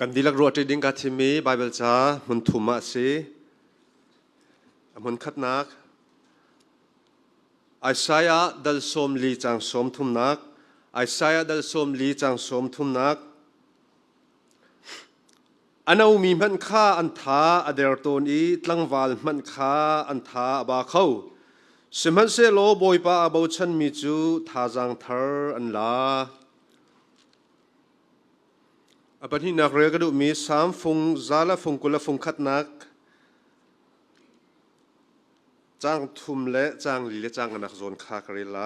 กันดีลักรัวที่ดิ้งกัดที่มีไบเบิลจ้ามันถุมะสิมันขัดนักไอซายาดัลสมลีจังสมทุมนักไอซายาดัลสมลีจังสมทุมนักอันเอามีมันค่าอันท้าอเดรตนอีตั้งวาลมันค่าอันท้าบาเขาสมันเซโลบอยปาอบชันมีจูท่าจังเธออันลาอปันที่นักเรียกดูมีสามฟงซาละฟงกุลฟงขัดนักจางทุมและจางลีและจางนักโซนคากรีไล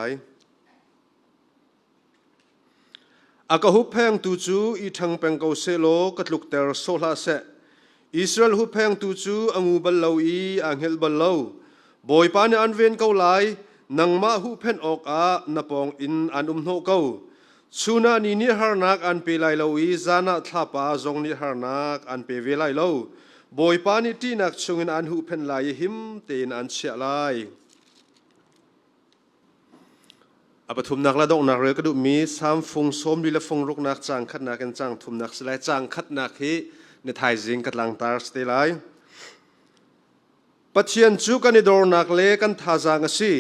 อากาหุบแพงตูจูอีทังเป็งเกาเซโลกัดลุกเตอร์โซลาเซอิสราเอลหุบแพงตูจูอังูบัลลาอีอังเฮลบัลลาวบอยปานอันเวนเกาไลนังมาหุบแพนออกอาณปองอินอันโนเกาชูนานีนิฮาร์นักอันเปลัยลาวีจานาทับอาจงนิฮาร์นักอันเปเวลัยลาวบอยปานิตีนักชงอันหุบแพนลายหิมเตนอันเชลัยอปทุมนักละดงนักเรือกระดูมีสามฟงสมดีละฟงรุกนักจางขัดนักกันจางทุมนักสลายจางขัดนักฮีในไทยจิงกัดลังตาสเตลัยปัจเจียนจูกันในดอร์นักเล็กันท่าจางสิ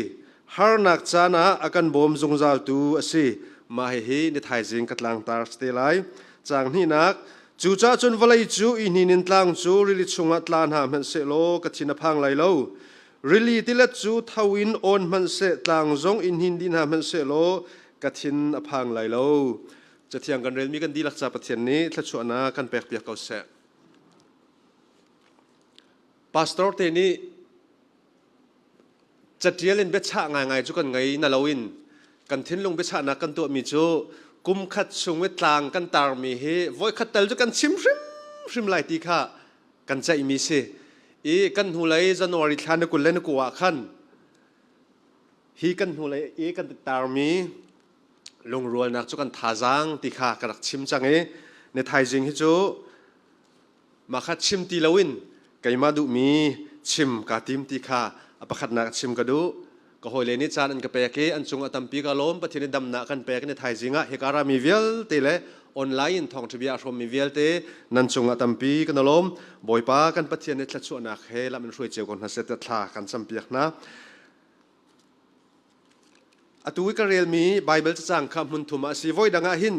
ฮาร์นักจานะอากันบ่มจงจาตูสิมาให้ในไทยจิงกัดลังตาสเตลัยจางนี่นักจูจ้าจนวลัยจูอินินินตังจูริลิชงอัตลานหามันเสโลกัดชินพังไลโลริลีติเลจูทวินออนมันเสตังจงอินหินดินหามันเสโลกัดชินพังไลโลจะเที่ยงกันเรียนมีกันดีลักษณะประเทศนี้ถ้าชวนนะกันแปลกเปียกเกาเสพาสตอร์เตนี้จะเที่ยงเล่นเบชะง่ายๆจุกันไงนาลาวินกันทิ้งลงเบชะนักกันตัวมีจูกุมขัดชงเวตลางกันตามีเฮวอยขัดเตลจุกันชิมไหลตีค่ะกันใจมีเสอีกันหูเลยจันวาริทานกุลเล่นกัวขันฮีกันหูเลยอีกันตามีลงรัวนักจุกันท่าจังตีค่ะกระดักชิมจังเอในไทยจริงฮิจูมาขัดชิมตีลาวินไก่มาดูมีชิมกาติมตีค่ะอปขัดนักชิมกระดูก็หอยเลนิจานันกับเปกอันจงอัตัมปีกาล้มปะทีนี้ดำหนักกันเปกในไทยจริงอ่ะเฮการามีเวลเตเลออนไลน์ท่องทะเบียนอารมณ์มีเวลเตนันจงอัตัมปีกันล้มบ่อยป้ากันปะทีนี้ทัดชวนนักเฮละมันช่วยเจ้าคนหัศจรรย์กันสัมเปียกนะอตุวิกเรียลมีไบเบิลจะจังคำมุนทุมาสีวอยดังหิน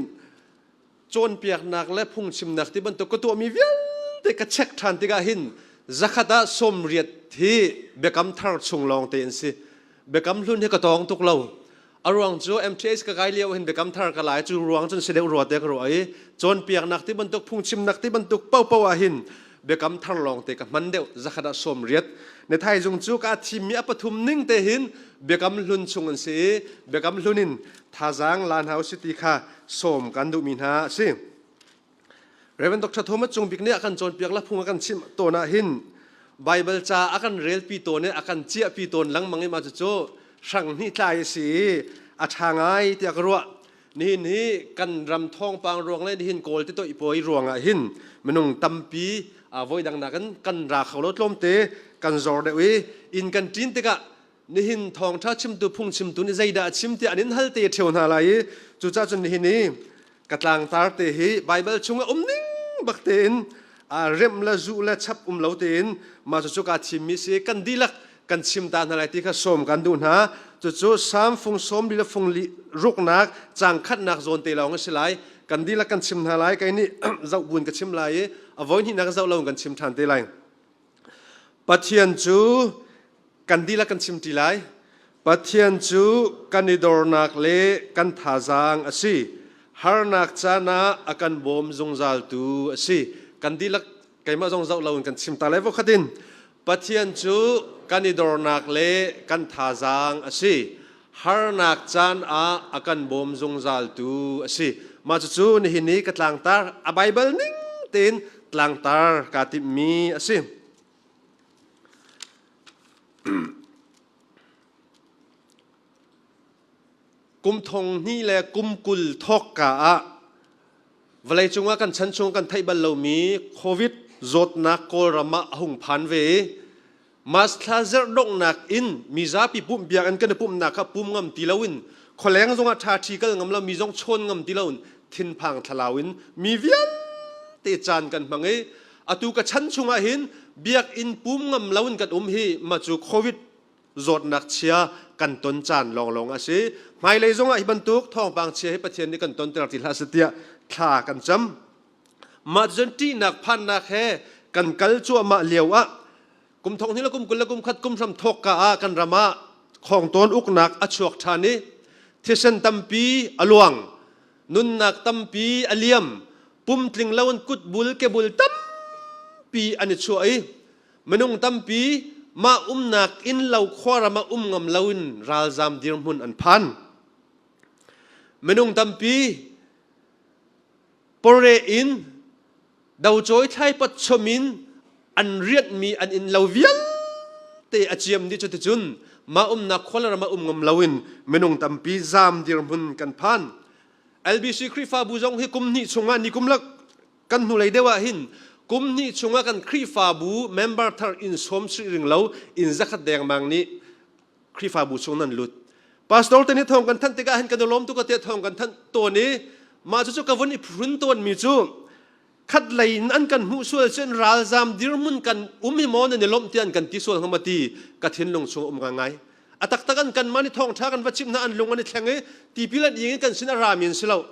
โจนเปียกนักและพุ่งชิมนักที่บรรทุกตัวมีเวลเตกเช็คทันติกาหินจักรดาสมเรียดที่เบกัมทาร์ชงลองเตนสิเบกัมลุ่นให้กระตองตุกเราอารวงจูMTSก็ไกลเลี้ยวเห็นเบกัมทาร์ก็หลายจูรวงจนเสด็จรัวเตกรัวไอโจนเปียกนักที่บรรทุกพุ่งชิมนักที่บรรทุกเป้าหินเบกัมทาร์ลองเตกับมันเดียวจักรดาสมเรียดในไทยจงจูกาทีมีอปทุมนิ่งเตหินเบกัมลุ่นชงอันสิเบกัมลุ่นินท่าจางลานเฮาสิติค่ะสมกันดูมินหาสิเรเวนดอกโทมัสจงบิกเนี่ยอากันโจนเปียกละพุ่งอากันชิมตัวน่ะหินไบเบิลจ้าอากันเรลปีตัวเนี่ยอากันเจียปีตัวหลังมังมาจุดสั่งนี่ใจสีอาทางไอเตียกรัวนี่กันรำทองปางรวงเลยหินโกลที่ตัวอีปอยรวงหินมันนุ่งตัมปีวอยดังนักกันราเขาลดลมเตกันจอร์เดวีอินกันจินเตกะนี่หินทองถ้าชิมตัวพุ่งชิมตัวนี่ใจด่าชิมเตอันนี้ฮัลเตเทียวนาไลจุจ้าจนหินนี้กัดลางตาเตหีไบเบิลชงนิ่งบักเตนเริ่มละจูละชับเหลาเตนมาจุกาชิมมิเสกันดีลักกันชิมตาอะไรที่เขาสมกันดูนะจุสามฟงสมดีละฟงรุกนักจางขัดนักโซนเตลองสิไลกันดีลักกันชิมอะไรกันนี่เจ้าบุญกันชิมไรอวันนี้นักเจ้าเรากันชิมทันเตลัยปัจเจียนจูกันดีลักกันชิมทีไรปัจเจียนจูกันนิดอร์นักเล่กันท่าจางสิฮาร์นักจานะอากันบ่มจงจัลตูสิกันดีลักไก่มาจงเจ้าเรากันชิมตาเลวขัดินปัจเจียนจูกันนิดอร์นักเล่กันท่าจางสิฮาร์นักจานอากันบ่มจงจัลตูสิมาจู่ๆนี่นี่กัดลังตาร์ไบเบิลนิ่งเต็นลังตาร์กาติมีสิกุมทงนี่แหละกุมกุลทอกกะเวลาจงว่ากันฉันจงกันไทยบัลลมีโควิดจดนักโกรมะหุงพันเวมาสลาเซอร์ดงนักอินมีซาปีปุ่มเบียกันกันปุ่มนักปุ่มงำตีลาวินคนแรงจงอาชาชีกันงำเรามีจงชนงำตีลาวินทินพังทลาวินมีเวียนเต te chan kan mangai atu ka chan chunga hin biak in pum ngam laun kan hi ma chu covid zot nak chia kan ton chan long long ase mai lei zonga hi bantuk thong pang chia hi pathian ni kan ton ter til ha satia tha kan cham ma jen ti nak phan nak he kan kal chu ma lewa kum thong ni la kum kul la kum khat kum ram thok ka a kan rama khong ton uk nak a chuak thani thisen tampi aluang nun nak tampi aliam pum tling lawan kut bul ke bul tam pi ani chu ai menung tampi ma nak in lau khwara ma ngam lawin ral zam dir mun an phan menung tampi pore in dau choi thai pat chomin an riat mi an in lawial te achiam ni chu te chun ma nak khwara ma ngam lawin menung tampi zam dir mun kan phan LBC Krifa buzong hi kumni chunga ni kumlak kan nu lei dewa hin kumni chunga kan Krifa bu member thar in som sri ring lo in zakhat deng mang ni Krifa bu chung nan lut pastor te ni thong kan than te ga hin kan lom tu ka te thong kan than to ni ma chu ka von i phun ton mi chu khat lei an kan hu sual chen ral zam dirmun kan hi mon ne lom tian kan ti sual hamati ka thin long chung nga ngai atak takan kan mani thong tha kan wachim na an lung ani thlenge ti pilan ing kan sin ramin silo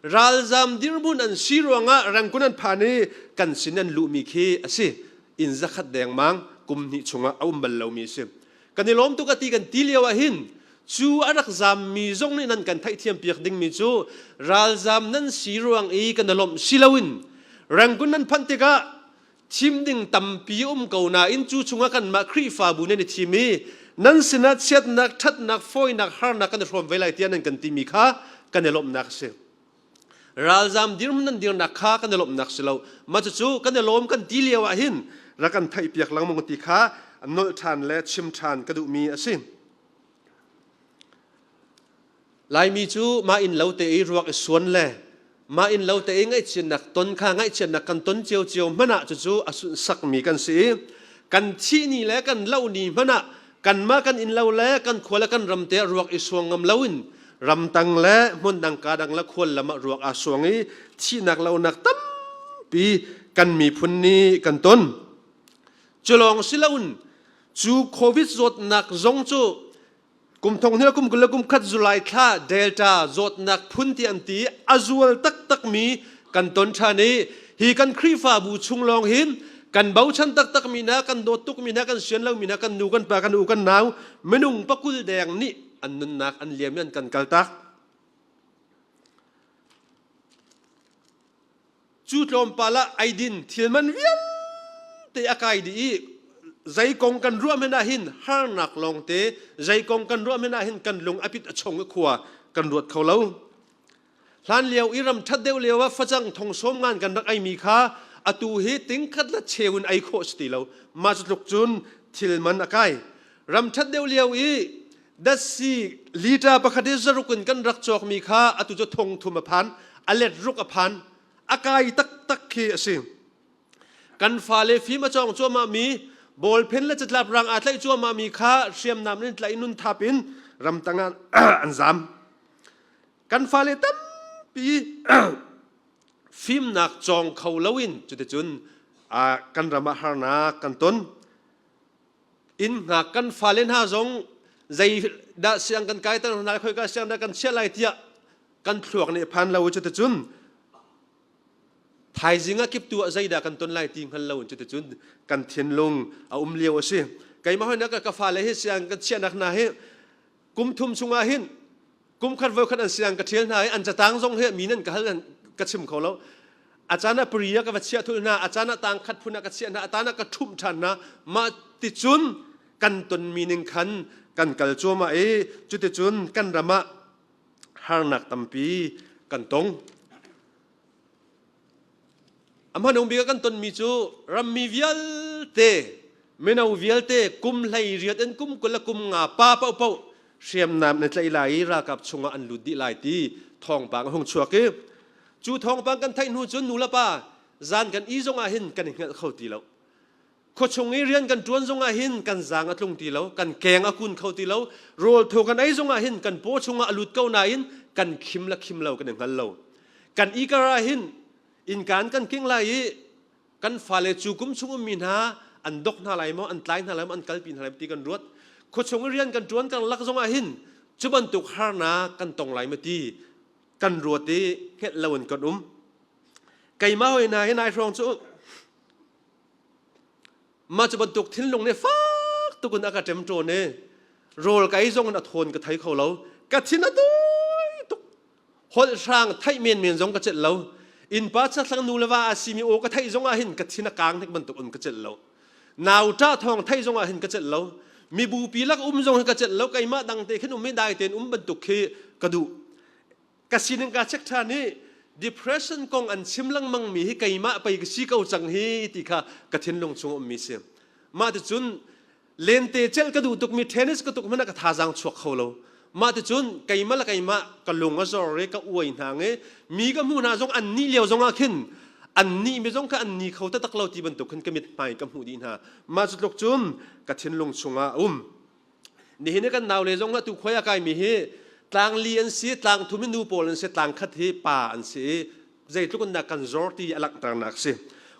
ral zam dirmun an sironga rangkunan phani kan sinan lu mi khi ase in zakhat deng mang kumni chunga aumbal lo mi se kan lom tu ka ti kan ti lewa hin chu arak zam mi zong ni nan kan thai thiam piak ding mi chu ral zam nan sirong e kan lom silawin rangkunan phanteka thim ding tampi ko na in chu chunga kan ma Krifa bu ne ni thimi nan sinat siat nak that nak foi nak har nak kan rom velai tian nan kan ti mi kha kan lom nak se ral zam dir nan dir nak kha kan lom nak se lo ma chu kan lom kan ti lewa hin ra kan thai piak lang mong ti kha nol than le chim than ka du mi ase lai mi chu ma in lo te e ruak e suan le ma in lo te e ngai chin nak ton kha ngai chin nak kan ton chiao chiao mana chu asun sak mi kan si kan thi ni le kan lo ni mana kan ma kan in lo le kan khwala kan ramte ruak e suang ngam lawin ram tang le mun dang ka dang la khol lama ruak a suangi thi nak lo nak tam pi kan mi phun ni kan ton chulong silawun chu covid zot nak zong chu kum thong hne kum kul kum khat July tha delta zot nak phun ti an ti azual tak tak mi kan ton thani hi kan Krifa bu chunglong hin kan bau chan tak tak mi na kan do tuk mi na kan sian lo mi na kan nu kan pa kan u kan naw menung pakul deng ni an nun nak an liam yan kan kaltak chu tlom pala aidin thilman vial te akai di zai kong kan ruam hena hin har nak long te zai kong kan ruam hena hin kan lung apit achong khwa kan ruat kholo hlan liao iram that deu lewa fachang thong som ngan kan rak ai mi kha atu hi ting khat la cheun ai kho sti lo ma luk chun thilman akai ram that deu liao i dasi lita pakhade zarukun kan rak chok mi kha atu jo thong thuma phan alet ruk a phan akai tak tak khi ase kan fale fi ma chong choma mi bol pen la chatlap rang atlai choma mi kha siam nam nin tlai nun thapin ram tangan anzam kan fale tam pi phim nak chong khau lawin chute chun a kan rama harna kan ton in nga kan falen ha zong zai da siang kan kai tan na khoi ka siang da kan chelai tia kan thluak ne phan lo chute chun thai zinga kip tu zai da kan ton lai ting hal lo chute chun kan thien lung a liao ase kai ma hoina ka fa le he siang kan chen nak na he kum thum chunga hin kum khat vo khat an siang ka thel na he an cha tang zong he mi nan ka hal ka chim kho lo achana priya ka vachia thul na achana tang khat phuna ka chen na atana ka thum than na ma ti chun kan ton meaning khan kan kal choma e chute chun kan rama har nak tampi kan tong amhan ong biga kan ton mi chu ram mi vial te menau vial te kum lai riat en kum kula kum nga pa pa pa siam nam ne tlai lai ra kap chunga an ludi lai ti thong pang hong chuake chu thong pang kan thai nu chun nu la pa zan kan i zonga hin kan ngal khau ti lo kho chungi rian kan tuan zonga hin kan zang atlung ti lo kan keng akun khau ti lo rol tho kan ai zonga hin kan po chunga alut kau na in kan khim la khim lo kan ngal lo kan i kara hin อินการกันกิ้งไล่กันฟาเลจูกุมชุงมินหาอันดกนาไลมออันไลน์นาไลมอันกัลปินนาไลตีกันรวดขดชงเรียนกันจวนกันลักจงอาหินจุบันตุกฮานากันตรงไหลมาตีกันรวดตีเฮ็ดละวันกันไก่มาหอยนายนายรองจูมาจุบันตุกทิ้งลงในฟ้าตุกันอากาศเต็มโจเน่โรลไก่จงกันอัดทนกับไทยเขาเรากะทินตุยตุกหดช่างไทยเมียนจงกะเจ็ดเราอินปัจจัยนูเลว่าอาซิมิโอกะไทยจงอาหินกะทินกลางที่บันตุกกะเจ็ดเรานาวจ้าทองไทยจงอาหินกะเจ็ดเรามีบูปีลักจงกะเจ็ดเราไก่มาดังเตะขึ้นไม่ได้เต็นบันตุกคือกระดูกะสินกาเช็คท่านี้ depression กองอันชิมลังมังมีให้ไก่มาไปกสีเก่าจังฮีติค่ะกะทินลงชงมีเสียมาถึงจุนเลนเตเจลกระดูตุกมีเทนนิสกระตุกมันก็ท่าจังชวกเขาเรามาถึงจุนไก่มาละไก่มากะลงก็จอเรก็อวยทางเอมีก็มูนาจงอันนี้เลี้ยวจงอาขึ้นอันนี้ไม่จงก็อันนี้เขาตักเราที่บรรทุกขึ้นก็มิดไปกับหูดีนะมาจุดลกจุนกะทินลงชงอานี่เห็นกันนาวเลยจงละตุกขวายกายมีเฮต่างเลียนเสียต่างทุมินูโปลันเสียต่างคัดเฮป่าอันเสียใจทุกคนนักกันจอร์ตีอลักต่างนักเสีย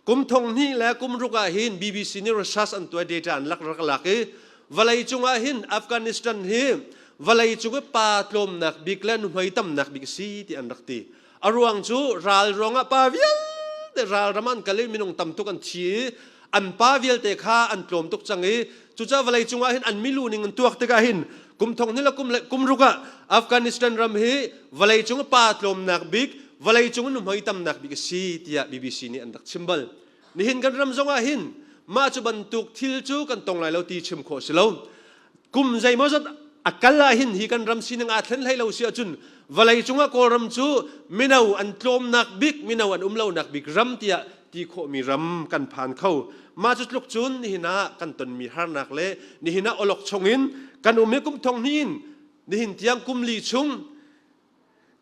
กุมทงนี่และกุมรุกอาหิน BBC นี่รัสอันตัวเดจานลักลักเอวลัยจงอาหินอัฟกานิสถานเฮวลัยจงป่าตลมนักบิกเลนหอยตั้มนักบิกซีที่อันรักตีอารวงจูรัลรองป่าเวียลแต่รัลรามันกัลเลมินงตั้มตุกันชีอันป่าเวียลเตค่าอันตลมตุกจังเอจุจ้าวลัยจงอาหินอันมิลูนิงอันตัวเตกาหินกุมทงนี่ละกุมรุกะอัฟกานิสถานรำเฮวลัยจงป่าตลมนักบิกวลัยจงนุ่มหอยตั้มนักบิกซีที่ BBC นี่อันรักชิมบัลนี่เห็นกันรำจงอาหินมาจุบันตุกทิลจูกันตรงไหลเราตีชิมโคสิเรากุมใจมอจัดอักลาหินฮีกันรำสินังอาเทนให้เราเสียจุนวลัยจงอาโกรำจูมินาวอันตลมนักบิกมินาวอันเรานักบิกรำที่ที่โคมีรำกันผ่านเข้ามาจุดลุกจุนนี่นะกันตนมีฮานักเล่นี่นะอลกชงอินกันอุเมกุมทองนินนี่เตียงกุมลีชุง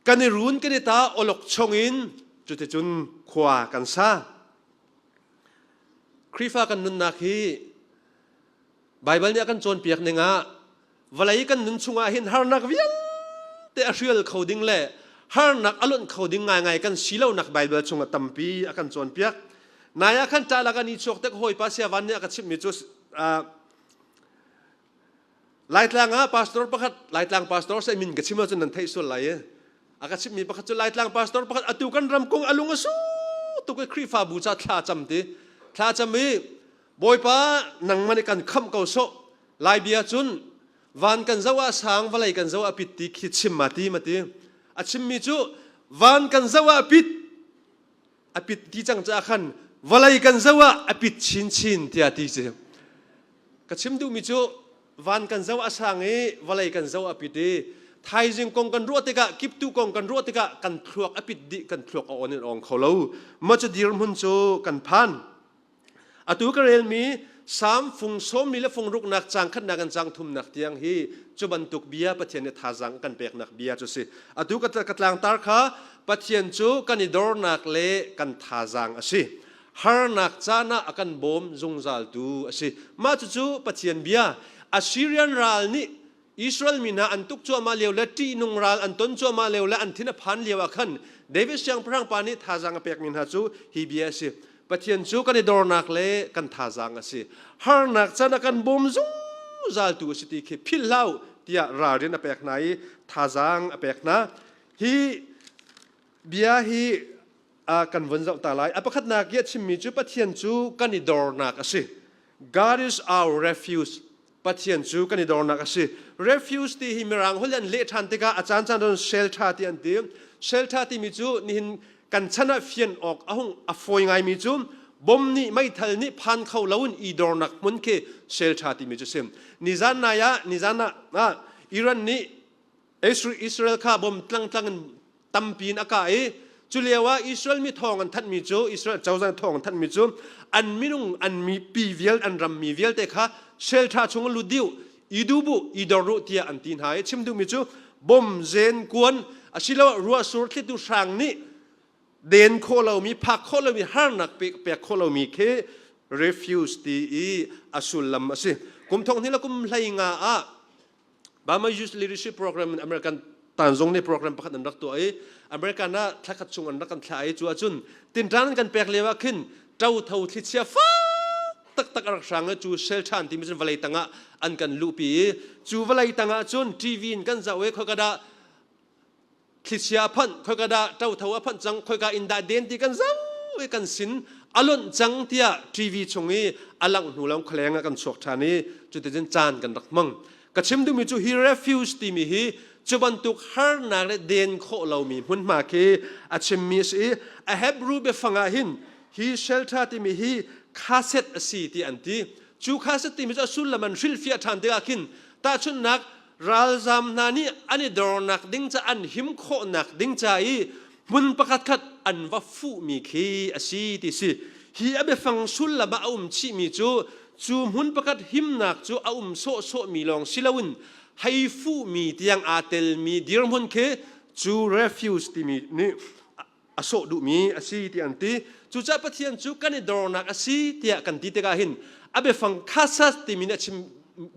กันรุนกันตาอลกชงอินจุดจุนขวากันซาครีฟ้ากันนุนนักฮีไบเบิลเนี่ยกันโจนเปียกหนึ่งอ่ะวลัยกันนุนชุงอาหินฮานักเวียนแต่เรื่องเขาดิ้งเล่ฮานักอลุนเขาดิ้งง่ายกันสีเหล่านักไบเบิลชงตั้มปีอากันโจนเปียกนายขันจ่าละกันนิชกเต็กหอยภาษาวันเนี่ยกันชิมมิจุสไล่ทางพาสตอร์ประคัดไล่ทางพาสตอร์ใส่มินกันชิมมาจนนันไทยสุดเลยอากันชิมมีประคัดจุไล่ทางพาสตอร์ประคัดอตุกันรำกงอลุงอสูตุกครีฟ้าบูชาท่าจำตีท่าจำมีบอยป้านังมันกันคำเก่าโซไล่เบียจุนวันกันเจ้าว่าสังวลัยกันเจ้าว่าปิดตีคิดชิมมาตีอาชิมมีจุวันกันเจ้าว่าปิดที่จังจะขันวลัยกันเจ้าว่าปิดชินที่อาทิตย์ก็ชิมดูมิจูวันกันเจ้าว่าสังวลัยกันเจ้าว่าปิดไทยจึงกองกันรัวติกะกิบตุกองกันรัวติกะกันทลวกปิดดิกันทลวกอ่อนอ่อนเขาเล่ามาจะดีรมุนโจกันพันอตุกเรลมีสามฟงสมมีและฟงรุกนักจังขันนักกันจังทุมนักเตียงฮีจุบันตุกเบียปะเทียนเนี่ยทาจังกันเปียกนักเบียจุสิอตุกัตลังตาร์ขาปะเทียนจูกันอิดอร์นักเล่กันทาจังอสิฮาร์นักจานะอากันบอมจงจัลตูอสิมาจูปะเทียนเบียอัสซีเรียนรัลนี่อิสราเอลมีนาอันตุกจัวมาเลวและตีนุงรัลอันต้นจัวมาเลวและอันทินพันเลวขันเดวิสยังพรังปานิทาจังเปียกมินฮาจูฮีเบียสิปะเทียนจูกันอิดอร์นักเล่กันทาจังอสิฮาร์นักจานะกันบอมจงจัลตูอสิที่คือพิลลาวที่ราเรียนอเปียกไหนทาจังอเปียกนะฮีเบียฮีกันวันเจ้าตาลายอภิคัตนักเยชิมิจูปะเทียนจูกันอิดอร์นักอสิ God is our refuge ปะเทียนจูกันอิดอร์นักอสิ refuge ที่หิมรังฮุลันเละทันติกาอาจารย์จันทร์เชลชาติอันเดียมเชลชาติมิจูนี่กันชนะเฟียนออกอาหงอฟอยไงมิจูบ่มนี่ไม่ทันนี่พันเข้าแล้วอิดอร์นักมุนเคเชลชาติมิจูเซมนิจานนายะนิจานะอิรันนี่อิสราเอลข้าบ่มตั้งตั้มปีนอากาศจุเลียว่าอิสราเอลมีทองอันทัดมีจูอิสราเอลเจ้าจันทองอันทัดมีจูอันมีนุ่งอันมีปีเวียลอันรำมีเวียลแต่ข้าเชลชาชงลุดิวอีดูบุอีดอรุที่อันตีนหายชิมดูมีจูบ่มเจนกวนอาศิลาวรัวสุรที่ดูช่างนี่เดินโคเรามีพักโคเรามีฮาร์นักเปียกโคเรามีเคrefuse ที่อาสุลลัมสิกุมทองนี่ละกุมไลงาบามา youth leadership program อเมริกัน ตานซงในโปรแกรมประคันอันรักตัวอเมริกันน่ะทักขัดชงอันรักกันทายจัวจุนตินร้านกันแปลกเลยว่าขึ้นเจ้าเท่าทิศเชียฟ้าตักรักษาเงจูเชลชันที่มันวลัยตังอันกันลูปีจูวลัยตังจุนทีวีกันจะเวคอยกระดาทิศเชียพันคอยกระดาเจ้าเท่าพันจังคอยกระอินดาเดนที่กันจังเวกันสินอารมณ์จังที่ทีวีชงนี้อลังหูลังแคลงกันสวกชานี้จุดที่จานกันรักมั่งกระชิมดูมีจูฮีเรฟิวส์ที่มีฮีจุบันตุกฮาร์นักเดนโคเรามีหุ่นมาเกอาชิมมีสิอาเฮบรูเบฟังอาหินฮีเชลท่าที่มีฮีคาเซ็ตสีที่อันที่จูคาเซ็ตที่มีจะสุลมันฟิลฟิอาทันเดียกินตาชุนนักรัลซามนานี่อันนี้ดอร์นักดิ้งจะอันหิมโคนักดิ้งใจมุนประคัดขัดอันว่าฟูมีเกสีที่สิฮีอาเบฟังสุลมาอุ้มชีมีจูมุนประคัดหิมนักจูอุ้มโซมีลองสิลาวินให้ฟูมีที่ยังอาเตลมีดีรมุนเคจูเรฟิวส์ที่มีนี่อโศดูมีอาศัยที่อันที่จูจะปะเทียนจูกันในดอร์นักอาศัยที่กันที่เตกาหินอาเบฟังคาซัสที่มีเนี่ยชิม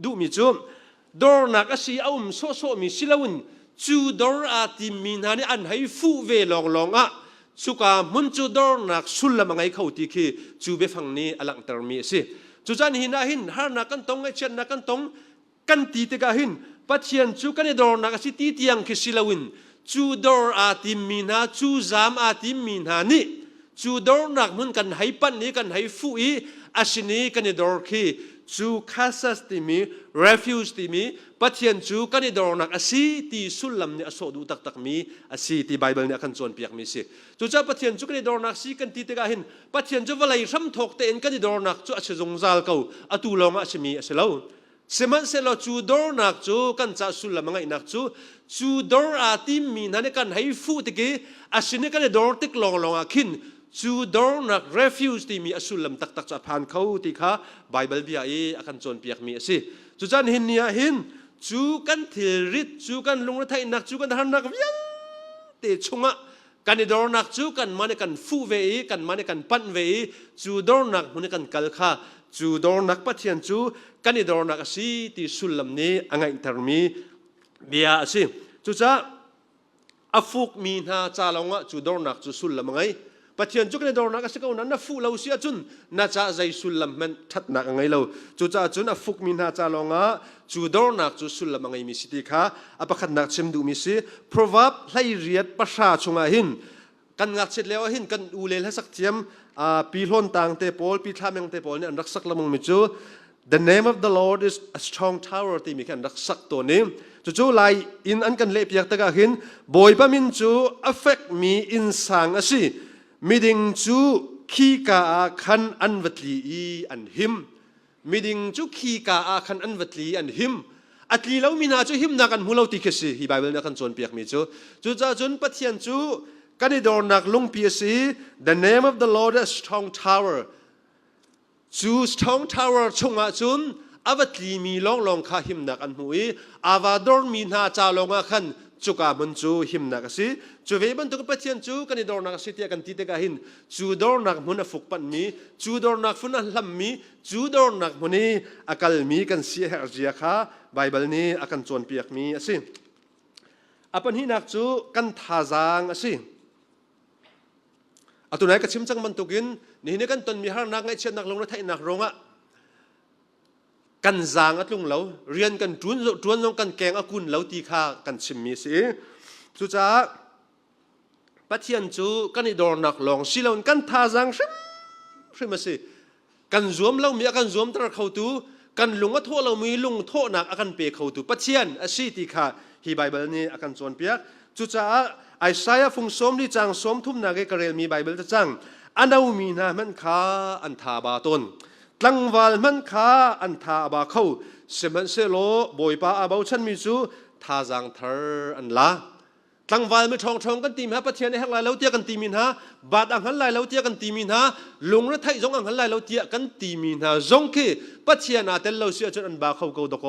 ดูมีจูดอร์นักอาศัยเอาโซมีสิลาวินจูดอร์อาที่มีนานี่อันให้ฟูเวลองสุกามุนจูดอร์นักสุลละมังไงเขาที่คือจูเบฟังนี้อลังเตอร์มีสิจูจันหินาหินฮาร์นักกันตรงไอเชนนักกันตรงกันตีเตกาหินปัจจัยจูกันในดอร์นักสิตีที่ยังคือสิลาวินจูดอร์อาติมีนาจูซามอาติมีนานี่จูดอร์นักมันกันให้ปันนี้กันให้ฟูอีอาชินีกันในดอร์คีจูคาซัสติมีเรฟิวส์ติมีปัจจัยจูกันในดอร์นักอาศัยที่สุลลัมเนี่ยอโศดูตักมีอาศัยที่ไบเบิลเนี่ยขันจวนเปียกมีสิจูจ้าปัจจัยจูกันในดอร์นักสิกันตีเตกาหินปัจจัยจูวลัยซ้ำถกเตนกันในดอร์นักจูอาศัยจงซาลเขาอตูลองอาศัยมีอาศัยเราเสมันเสลจูดอร์นักจูกันจะสุลละมังไงนักจูดอร์อาติมีนั่นกันให้ฟูติกีอาศัยกันในดอร์ติกลองอาคินจูดอร์นักเรฟิวส์ที่มีอสุลลัมตักจะผ่านเขาที่ข้าไบเบิลเบียอากันจนเปียกมีสิจูจันหินเนี่ยหินจูกันทิริตจูกันลุงระไทยนักจูกันหันนักยังเตชงะกันในดอร์นักจูกันมันกันฟูเวกันมันกันปั้นเวจูดอร์นักมันกันกัลข้าจูดอร์นักปัจจัยจูกันในดอร์นักสิที่สุลลัมนี้อังไงทาร์มีเบียสิจูจ้าอฟุกมีนาจาลงะจูดอร์นักจูสุลลัมไงปัจจัยจูกันในดอร์นักสิเขานั้นน่ะฟูเราเสียจุนน่าจะใจสุลลัมมันทัดนักไงเราจูจ้าจุนอฟุกมีนาจาลงะจูดอร์นักจูสุลลัมไงมีสิทธิข้าอภักนักเชมดูมีสิพระวับไล่เรียดประชาชนหินกันงัดเสร็จแล้วหินกันอูเลให้สักเทียมปีล้นต่างเตปอลปีทามยังเตปอลเนี่ยอันรักสักละมังมิจู The name of the Lord is a strong tower ที่มีกันรักสักตัวนี้จู่ๆไล่อินอันกันเล็บอยากตะกาหินบอยปะมินจู affect มีอินสังอสิมิดิงจูขี้กาคันอันวัตลีอันหิมมิดิงจูขี้กาคันอันวัตลีอันหิมอัตลีเรามีนาจูหิมนักอันหูเราติกสิฮีไบเบิลนักอันจวนเปียกมีจู่จ้าจุนปัทยันจูกันในดอร์นักลงปีสี The name of the Lord is a strong tower จู strong tower ชงอาจุนอวัตลีมีลองข้าหิมนักอันหูอีอาวาดอร์มีนาจาลงอาขันจุกาบันจูหิมนักสิจูเวบันตุกปัจจัยจูกันในดอร์นักสิที่กันที่เตกาหินจูดอร์นักมุนฟุกปันมีจูดอร์นักฟุนลัมมีจูดอร์นักมุนีอากัลมีกันเสียหร์จียข้าไบเบิลนี้อากันจวนเปียกมีสิอาปันหินักจูกันทาจางสิอาตุนัยก็ชิมจังมันตุกินนี่กันตนมีหานักไงเช่นนักลงรถไทยนักรงะกันจางอัดลุงเราเรียนกันจวนลงกันแกงอากุนเราตีข้ากันชิมมีสิสุจ้าปัจจัยจูกันในดอร์นักลองสิเรากันทาจางชิมมาสิกันรวมเรามีกันรวมตระเขาตูกันลุงก็โทษเรามีลุงโทษนักอากันเปย์เขาตูปัจจัยอาศัยตีข้าฮีไบเบิลนี้อากันจวนเปียกสุจ้าไอซายาฟุงสมที่จังสมทุ่มนาเกกเรลมีไบเบิลจะจังอันเอามีนามันข้าอันทาบาตนตั้งวันมันข้าอันทาบาเขาเสมันเซโลบอยป้าอาบาชันมิจูทาจังเธออันละตั้งวันไม่ทองกันตีมฮะปัจจัยในหักลายเราเตียกันตีมินฮะบาดอังหันลายเราเตียกันตีมินฮะลงรถไทยจงอังหันลายเราเตียกันตีมินฮะจงคือปัจจัยนาเตลเราเสียจนอันบาเขาเกาดก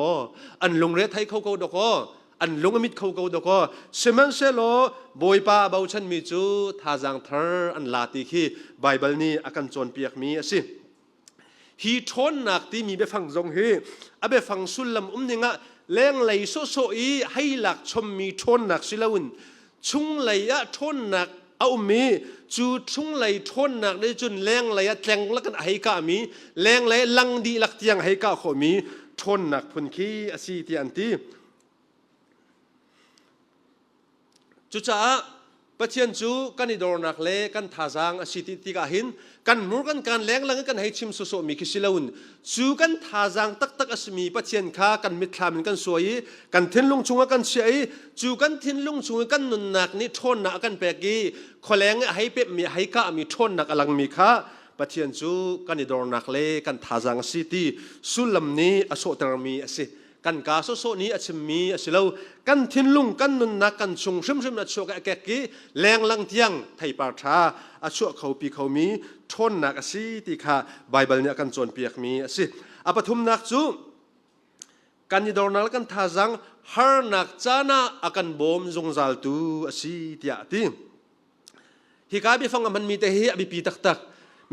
อันลงรถไทยเขาเกาดกอันลงมิดเขาเกาดกเสมันเซโลบอยป้าอาบาชันมิจูทาจังเธออันลาติคีไบเบิลนี้อากันจนเปียกมีสิฮีทนนักที่มีไปฟังจงฮีอาไปฟังสุลลัมนี่งะ แรงไหลโซโซอีให้หลักชมมีทนหนักสิลาวุนชุงไหลอะทนหนักเอามีจูชุงไหลทนหนักได้จนแรงไหลอะแทงละกันให้กามีแรงไหลลังดีลักเตียงให้กาขมีทนหนักพุนขี้อาศีที่อันที่จุจ้าปัจเจียนจูกันอิดอร์นักเล่กันท่าจางอาศีที่กาหินกันมูกันการแรงลังกันให้ชิมโซโซมีคิสิลาวุนจูกันท่าจางตักอาศมีปัจเจียนข้ากันมิตรลามินกันสวยกันทิ้นลงชุงกันเสียจูกันทิ้นลงชุงกันนุนนักนี่ทนหนักกันเปกี้ขอแรงให้เป็ดมีให้กามีทนหนักอลังมีข้าปัจเจียนจูกันอิดอร์นักเล่กันท่าจางอาศีที่สุลมนี้อโศตรมีอาศีกันกาโซโซนี้อาจจะมีอาจจะเล่ากันทิ้นลุงกันนุนนักกันชงชิมนัดโชกแกกี้แรงลังเทียงไทยปาชาอาชัวเขาปีเขามีทนนักอาศีที่ข้าไบเบิลเนี่ยกันจนเปียกมีอาศีอปฐุมนักจูกันยิดอร์นักกันท่าจังฮาร์นักจานะอากันบอมจงจัลตูอาศีที่อาทิฮิกาบิฟังมันมีแต่เฮียบิปีตัก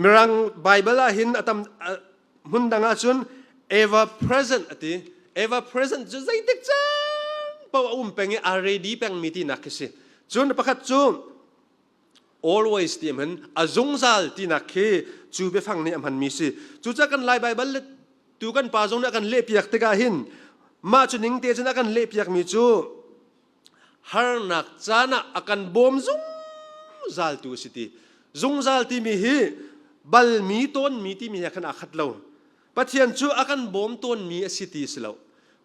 มีรังไบเบิลหินอาตมหุ่นดังอาจุน ever present อาทิ ever present จะใจเด็กจังเพราะว่าเป็งalready เป็งมีที่นักสิจุนประคัตจู always ที่มันอาจงจัลที่นักจูไปฟังนี่มันมีสิจูจะกันไล่ไบเบิลตูกันป่าจงนักกันเล็บยักษ์ตะกาหินมาจุนิงเตจนักกันเล็บยักษ์มีจูฮาร์นักจานะอากันบอมจงจัลตูสิที่จงจัลที่มีฮีบัลมีต้นมีที่มีอากันอาคัดเราปัจเจียนจูอากันบอมต้นมีสิที่สิเรา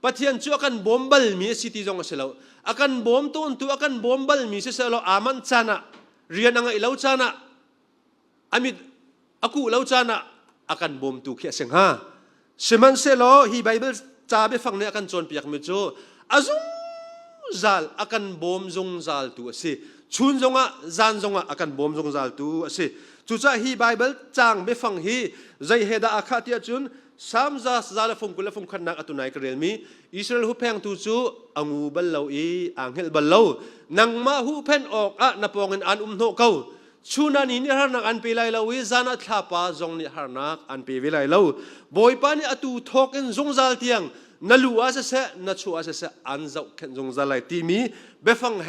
ปัจเจียนจูอากันบอมบัลมีสิที่จงสิเราอากันบอมต้นตัวอากันบอมบัลมีสิเราอามันจานะเรียนอะไรเราจานะอามิดอากูเราจานะอากันบอมตูเขียเสียงฮะสิมันเสลอฮีไบเบิลจ่าไปฟังเนี่ยอากันจนเปียกมิจูอาจงจัลอากันบอมจงจัลตัวสิชุนจงอ่ะจานจงอ่ะอากันบอมจงจัลตัวสิจุจ้าฮีไบเบิลจางไปฟังฮีใจเฮดาอาคาติอาจุนสามจาสจาลฟงกุลฟงขันนักอตุนัยกเรลมีอิสราเอลหูแพงตูจูอังูบัลลาอีอังเฮลบัลลานังมาหูเพนออกอะนับปองเงินอันโนเขาชูนานีนี่ฮานักอันเปไลลาวิจานัทลาปาจงนี่ฮานักอันเปวิไลลาบอยปานี่อตูทอกเอ็นจงจัลเตียงนัลูอาเสะนัชัวอาเสะอันเจ้าเข็นจงจัลไลตีมีเบฟังเฮ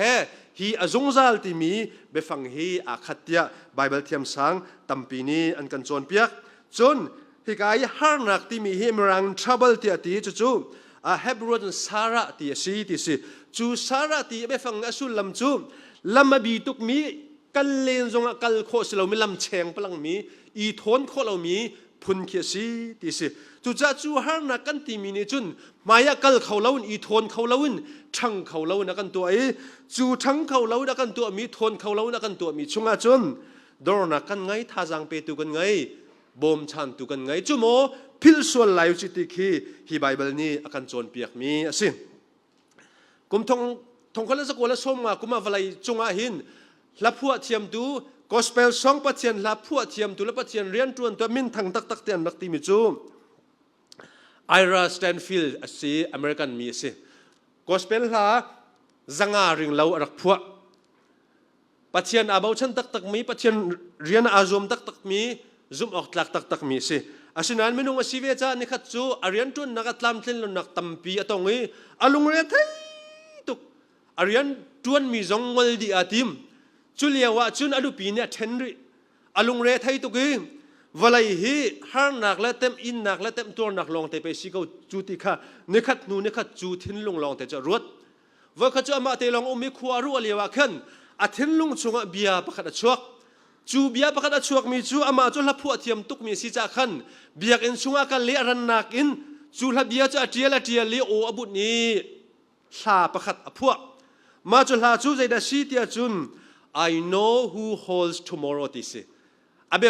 ฮีอจงจัลตีมีเบฟังฮีอาขัดเตียไบเบิลเทียมสังตัมปีนีอันกันจนเปียกจนฮิกายฮาร์นักที่มีฮิมรังทรัเบิลที่อดีจูอาเฮบรอนซาระที่สีที่สิจูซาระที่ไม่ฟังอสุลลำจูลำมาบีตุกมีกัลเลนจงกัลโคสเรามีลำเชงพลังมีอีทนโคเรามีพุนเขียสีที่สิจูจ้าจูฮาร์นักกันที่มีนี่จุนมายากัลเขาเล่าอีทนเขาเล่าทั้งเขาเล่านักกันตัวไอจูทั้งเขาเล่านักกันตัวมีทนเขาเล่านักกันตัวมีชงอาจุนดอร์นักกันไงท่าจังเปตุกันไงบอมชันตุกันไงจูโมพิลส่วนไหลจิติคีฮีไบเบิลนี้อาการโจรเปียกมีสิกุมทงคนละสกุลละสมมากุมมาอะไรจงอาหินละพวกเทียมดูกอสเปลสองปัจเจียนละพวกเทียมดูละปัจเจียนเรียนจวนตัวมินทางตักเตียนนักตีมิจูไอราสแตนฟิลด์สิอเมริกันมีสิกอสเปลละจังอาริงเรารักพวกปัจเจียนอาบาวชันตักมีปัจเจียนเรียนอาซุมตักมีซุมออกตักมีสิอาศัยนั้นไม่นุ่งอาชีพจ้านี่ขัดจูอารียนจุนนักตามเทนลนักตัมปีอตงนี้อาลุงเรียไทยตุกอารียนจวนมีจงวัลดีอาทิมจุเลียว่าจุนอดุปีเนี่ยเทนริอาลุงเรียไทยตุกี้วัลย์ฮีฮาร์นักและเต็มอินนักและเต็มตัวนักลองแต่ไปสิเขาจูติค่ะนี่ขัดนูนี่ขัดจูทิ้นลงลองแต่จะรวดว่าเขาจะมาเตลองอมิขวารัวเลียว่าขึ้นอาทิ้นลงชงเบียประคัดชวกจูเบียประคัดชวกมีจูอามาจูลับผัวเทียมตุกมีสิจ่าขันเบียกอินชงอากันเลี้ยรันนักอินจูลับเบียจะเทียละเทียเลี้ยโออบุนี้ลาประคัดผัวมาจูลาจูใจดัชชีเทียจุน I know who holds tomorrow ที่สิอาเบ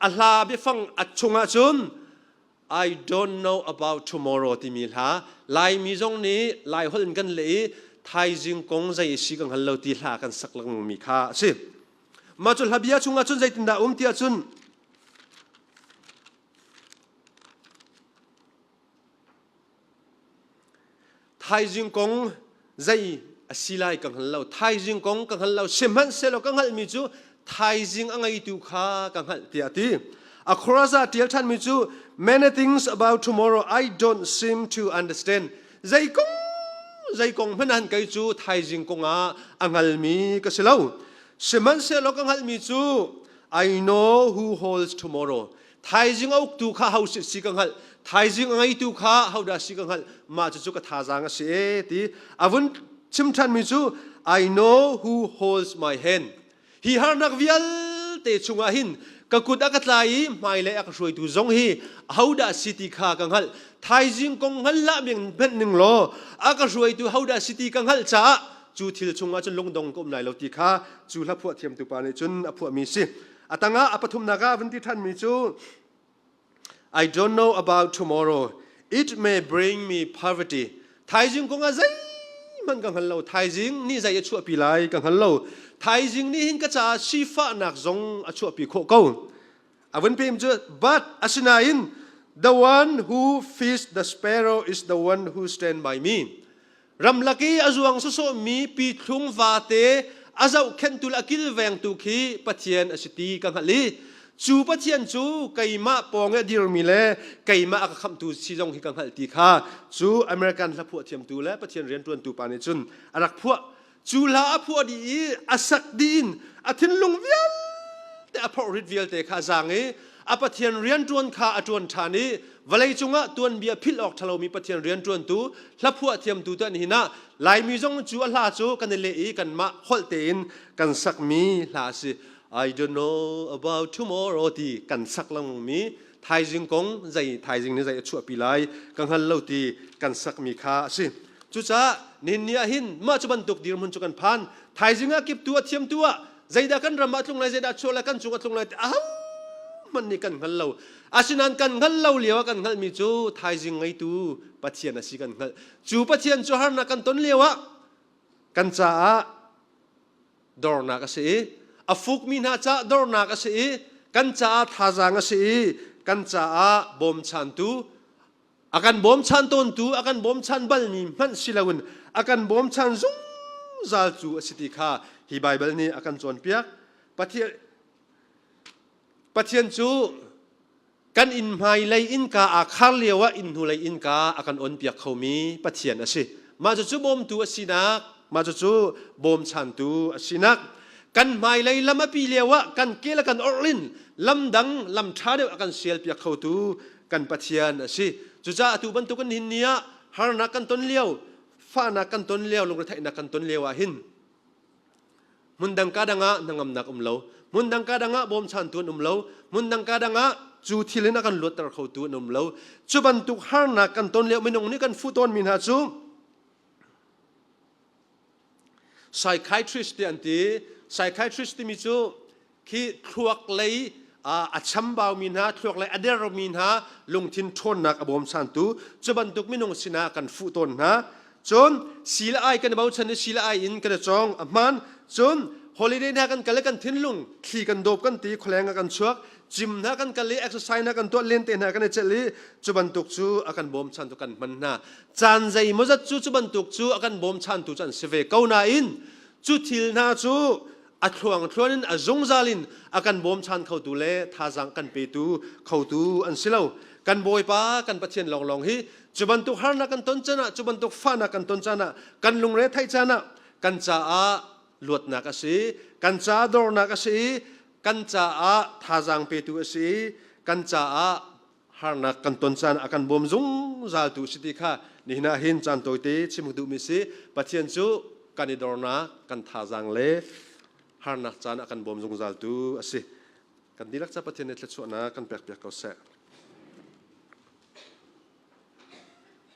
อัลลาเบฟังอัจฉงอาจุน I don't know about tomorrow ที่มีลาลายมีจงนี้ลายคนกันเลยไทยจึงคงใจสิกังฮัลโหลที่ลากันสักลังมีค่าสิมาจุลฮับยาชงอาจุนใจตินดาที่อาจุนไทยจึงคงใจสิไลกังฮัลโหลไทยจึงคงกังฮัลโหลเชื่อมันเสลกังฮัลมีจูไทยจึงอังไงตุข้ากังฮัลที่อาทิอะคราซาที่ท่านมีจู many things about tomorrow I don't seem to understand ใจกงพนันไกจูไทยจิงกงอังหัลมีก็เสลาเสมันเสลกังหัลมีจู I know who holds tomorrow ไทยจิงเอาตูข้าเฮาสิกังหัลไทยจิงไงตูข้าเฮาดาสิกังหัลมาจูก็ท่าจางเสียทีอาวุธชิมทันมีจู I know who holds my hand ฮีฮานักวิลเตชุงอาหินก็กุดอากาศไหลไม่เลยอักช่วยดูจงฮีเฮาดาสิติข้ากังหัลไทยจิงกงหัลละเบียงเป็นหนึ่งโลอากาศช่วยดูเฮาดาสิติกังหัลจ้าจูทิลชงอาจนลงดงก้มไหลเราตีข้าจูละพวกเทียมตุปานิจุนอพวกมีสิอัตงะอปทุมนากาวันที่ท่านมีจู I don't know about tomorrow it may bring me poverty ไทยจิงกงอาใจมันกังหันเราไทยจิงนี่ใจชั่วปีไรกังหันเราไทยจิงนี่หินกระจาชีฟ้าหนักจงชั่วปีโคเก้าอาวันพิมจู but อาชนาอิน the one who feeds the sparrow is the one who stand by me รำลักีอาจวงสุโสมีปีทุ่งวาเตอาเจ้าเข็นตุลกิลแวงตุขีปะเทียนอสิตีกังหันลีจูปะเทียนจูไก่มาปองดิรมีเลไก่มาอักคำตูซีจงฮิกังหัลตีข้าจูอเมริกันละพวกเทียมตูและปะเทียนเรียนตวนตูปานิจุนอารักพวกจูลาพวกดีอาศักดินอาทินลุงเวียนแต่อพอริดเวียลเตข้าจางอาปะเทียนเรียนตวนข้าอจวนฐานีวลัยจุงะตวนเบียพิลออกทะเลมีปะเทียนเรียนตวนตูละพวกเทียมตูตัวนี้นะลายมีจงจูอัลลาจูกันเลอีกันมาฮอลเตนกันสักมีลาสิI don't know about tomorrow ที่กันสักลังมีไทยจิงกงใจไทยจิงนี่ใจชั่วปีไรกังหันเล่าที่กันสักมีค่าสิจุจ้านินเนียหินมาจุบันตุกดีรมันจุกันพันไทยจิงอากิบตัวเทียมตัวใจดากันรำมาตรงไหนใจดาชัวละกันจุกันตรงไหนอ้าวมันนี่กันหันเล่าอาชินันกันหันเล่าเลี้ยวกันหันมีจูไทยจิงไงตูปัจเจียนสิกันหันจูปัจเจียนจูหันนักกันต้นเลี้ยวกันจ้าดอร์นักสิอฟุกมีนาจ้าดอร์นักสิกันจ้าท่าจางสิกันจ้าบอมชันตูอากันบอมชันต้นตูอากันบอมชันบัลนีมันสิลาวุนอากันบอมชันซุงซาจูสิติข้าฮีไบเบิลนี้อากันจวนเปียกปะเทียนจูกันอินไมเลยอินกาอาคาเลียวะอินหูเลยอินกาอากันอ่อนเปียกเขามีปะเทียนสิมาจูบอมตูสินักมาจูบอมชันตูสินักกันไม่เลยลำปีเลียวะกันเกลกันออรินลำดังลำชาเดียวกันเสียลเปียกเขาตูกันปะเทียนสิจุจ้าตูบรรทุกันหินเนียฮานักกันต้นเลี้ยวฟ้านักกันต้นเลี้ยวลงกระไทนักกันต้นเลี้ยวหินมุนดังกาดังะนังอำนักเลามุนดังกาดังะบอมชันตัวเลามุนดังกาดังะจูทิเลนักกันลวดตะเขาตัวเลาจุบรรทุกฮานักกันต้นเลี้ยวไม่นงนี่กันฟุตอนมินหาจู psychiatrist เดียนตีpsychiatrist มีจูที่ทวกเลยอาชัมบาวมินฮาทวกเลยอเดรมินฮาลงทินทนนักอบอมสันตุจะบรรทุกมินงสินากันฟุตนนะจนศิลาไอกันบ่าวชันศิลาไออินกันจองมันจนฮอลิเดย์นักกันกันเลยกันทินลุงขี่กันโดบกันตีแขลงกันชักจิมนักกันกันเลยเอ็กซ์ไซส์นักกันตัวเล่นเต้นนักกันเจลีจะบรรทุกจูอากันบอมชันตุกันมันนะจานใจมั่วจูจะบรรทุกจูอากันบอมชันตุจันเสวก้าวนาอินจูทิลนาจูอัดทวงทวนินอัจงซาลินอากันบอมชันเขาตูเล่ท่าจังกันเปตูเขาตูอันสิเลากันบอยป้ากันปะเทียนลองฮิจุบันตุฮานักกันต้นจนะจุบันตุฟ้านักกันต้นจนะกันลุงเรไทยจนะกันจ้าลวดนักสิกันจ้าดอร์นักสิกันจ้าท่าจังเปตูสิกันจ้าฮานักกันต้นจนะอากันบอมจงซาตูสิติค่ะนี่นะหินจันโตเตชิมุดุมิสิปะเทียนจูกันดอร์นักกันท่าจังเล่ฮานักจานอากันบอมจงซาตูสิกันดีลักษณะปะเทียนเนตเลชวนะกันเปียกเปียกเขาเส